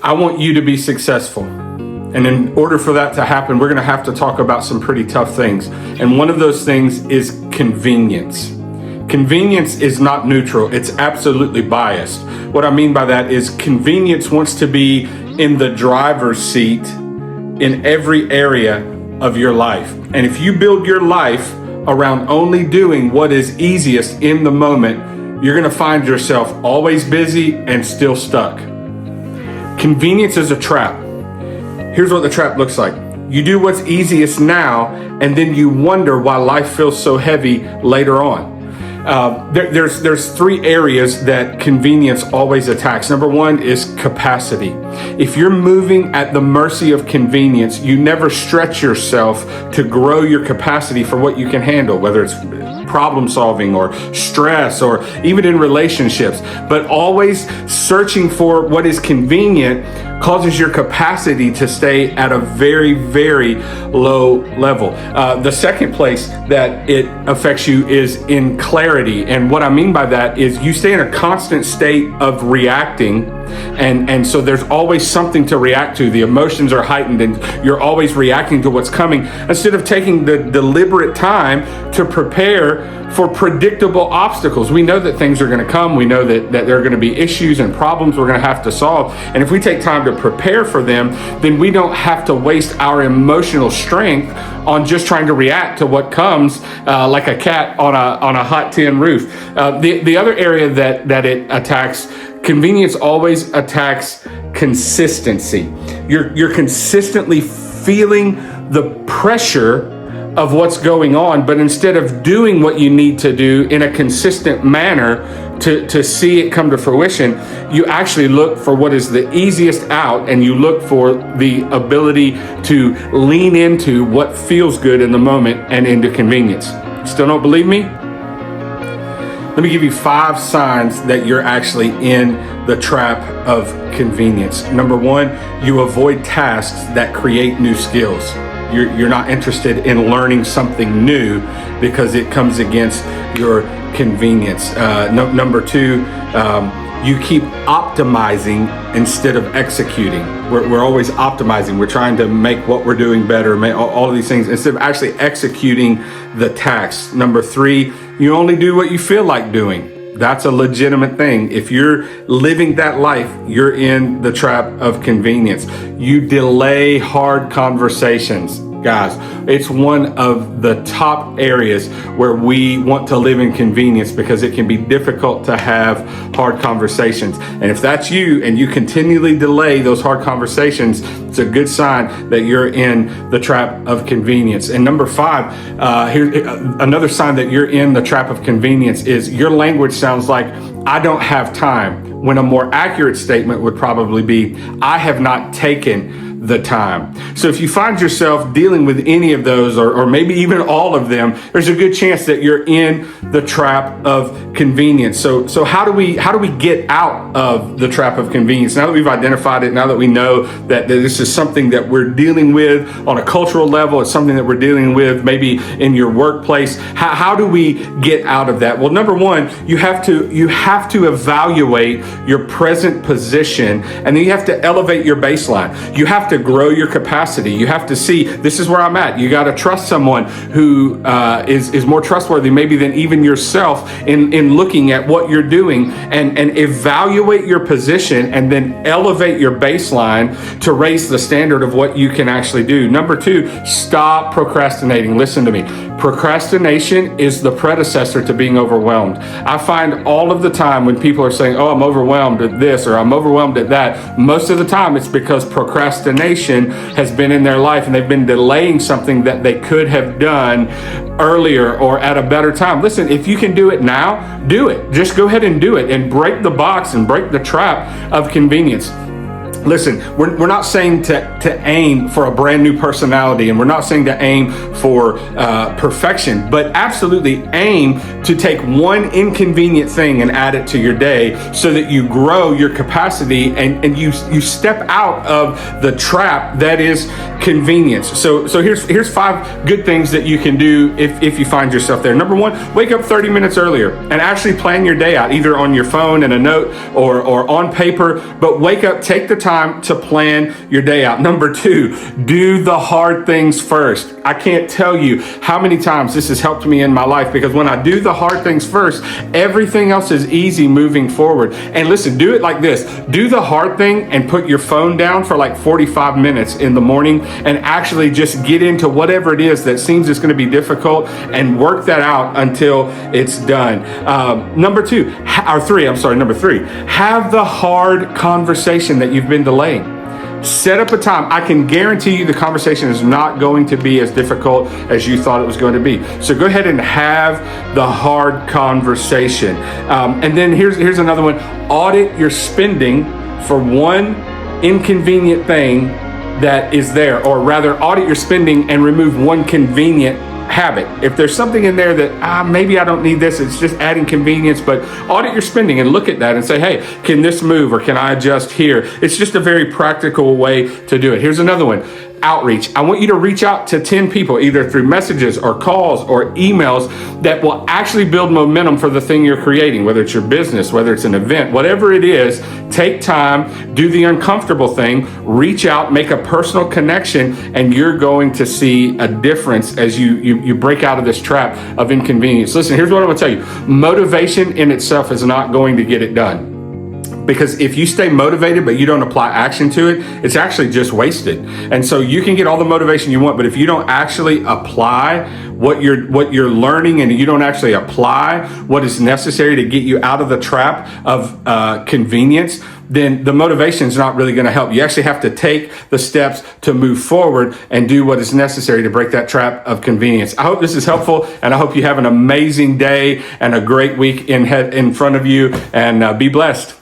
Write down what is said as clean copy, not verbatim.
I want you to be successful. And in order for that to happen, we're going to have to talk about some pretty tough things. And one of those things is convenience. Convenience is not neutral. It's absolutely biased. What I mean by that is convenience wants to be in the driver's seat in every area of your life. And if you build your life around only doing what is easiest in the moment, you're going to find yourself always busy and still stuck. Convenience is a trap. Here's what the trap looks like. You do what's easiest now, and then you wonder why life feels so heavy later on. There's three areas that convenience always attacks. Number one is capacity. If you're moving at the mercy of convenience, you never stretch yourself to grow your capacity for what you can handle, whether it's problem solving or stress or even in relationships. But always searching for what is convenient causes your capacity to stay at a very, very low level. The second place that it affects you is in clarity. And what I mean by that is you stay in a constant state of reacting. And so there's always something to react to. The emotions are heightened and you're always reacting to what's coming instead of taking the deliberate time to prepare for predictable obstacles. We know that things are going to come. We know that there are going to be issues and problems we're going to have to solve. And if we take time to prepare for them, then we don't have to waste our emotional strength on just trying to react to what comes like a cat on a hot tin roof. The other area that it attacks, convenience always attacks consistency. You're consistently feeling the pressure of what's going on, but instead of doing what you need to do in a consistent manner to see it come to fruition, you actually look for what is the easiest out, and you look for the ability to lean into what feels good in the moment and into convenience. Still don't believe me? Let me give you 5 signs that you're actually in the trap of convenience. Number 1, you avoid tasks that create new skills. You're not interested in learning something new because it comes against your convenience. Number 2, you keep optimizing instead of executing. We're always optimizing. We're trying to make what we're doing better, make all of these things instead of actually executing the task. Number 3, you only do what you feel like doing. That's a legitimate thing. If you're living that life, you're in the trap of convenience. You delay hard conversations. Guys, it's one of the top areas where we want to live in convenience because it can be difficult to have hard conversations. And if that's you and you continually delay those hard conversations, it's a good sign that you're in the trap of convenience. And number 5, here's another sign that you're in the trap of convenience is your language sounds like, I don't have time, when a more accurate statement would probably be, I have not taken the time. So if you find yourself dealing with any of those, or maybe even all of them, there's a good chance that you're in the trap of convenience. So how do we get out of the trap of convenience? Now that we've identified it, now that we know that this is something that we're dealing with on a cultural level, it's something that we're dealing with maybe in your workplace. How do we get out of that? Well, number 1, you have to evaluate your present position, and then you have to elevate your baseline. You have to grow your capacity. You have to see, this is where I'm at. You got to trust someone who is more trustworthy maybe than even yourself in looking at what you're doing, and evaluate your position and then elevate your baseline to raise the standard of what you can actually do. Number 2, stop procrastinating. Listen to me. Procrastination is the predecessor to being overwhelmed. I find all of the time when people are saying, oh, I'm overwhelmed at this or I'm overwhelmed at that, most of the time it's because procrastination has been in their life and they've been delaying something that they could have done earlier or at a better time. Listen, if you can do it now, do it. Just go ahead and do it and break the box and break the trap of convenience. Listen, we're not saying to aim for a brand new personality, and we're not saying to aim for perfection, but absolutely aim to take one inconvenient thing and add it to your day so that you grow your capacity and you step out of the trap that is convenience. So here's 5 good things that you can do if you find yourself there. Number 1, wake up 30 minutes earlier and actually plan your day out, either on your phone and a note or on paper, but wake up, take the time time to plan your day out. Number 2, do the hard things first. I can't tell you how many times this has helped me in my life, because when I do the hard things first, everything else is easy moving forward. And listen, do it like this. Do the hard thing and put your phone down for like 45 minutes in the morning and actually just get into whatever it is that seems it's going to be difficult and work that out until it's done. Number 3, have the hard conversation that you've been delaying. Set up a time. I can guarantee you the conversation is not going to be as difficult as you thought it was going to be. So go ahead and have the hard conversation. And then here's another one. Audit your spending for one inconvenient thing that is there, or rather audit your spending and remove one convenient habit. If there's something in there that maybe I don't need this, it's just adding convenience, but audit your spending and look at that and say, hey, can this move, or can I adjust here? It's just a very practical way to do it. Here's another one. Outreach. I want you to reach out to 10 people, either through messages or calls or emails, that will actually build momentum for the thing you're creating, whether it's your business, whether it's an event, whatever it is. Take time, do the uncomfortable thing, reach out, make a personal connection, and you're going to see a difference as you break out of this trap of inconvenience. Listen, here's what I'm going to tell you. Motivation in itself is not going to get it done. Because if you stay motivated but you don't apply action to it, it's actually just wasted. And so you can get all the motivation you want, but if you don't actually apply what you're learning, and you don't actually apply what is necessary to get you out of the trap of convenience, then the motivation is not really going to help. You actually have to take the steps to move forward and do what is necessary to break that trap of convenience. I hope this is helpful, and I hope you have an amazing day and a great week in front of you, and be blessed.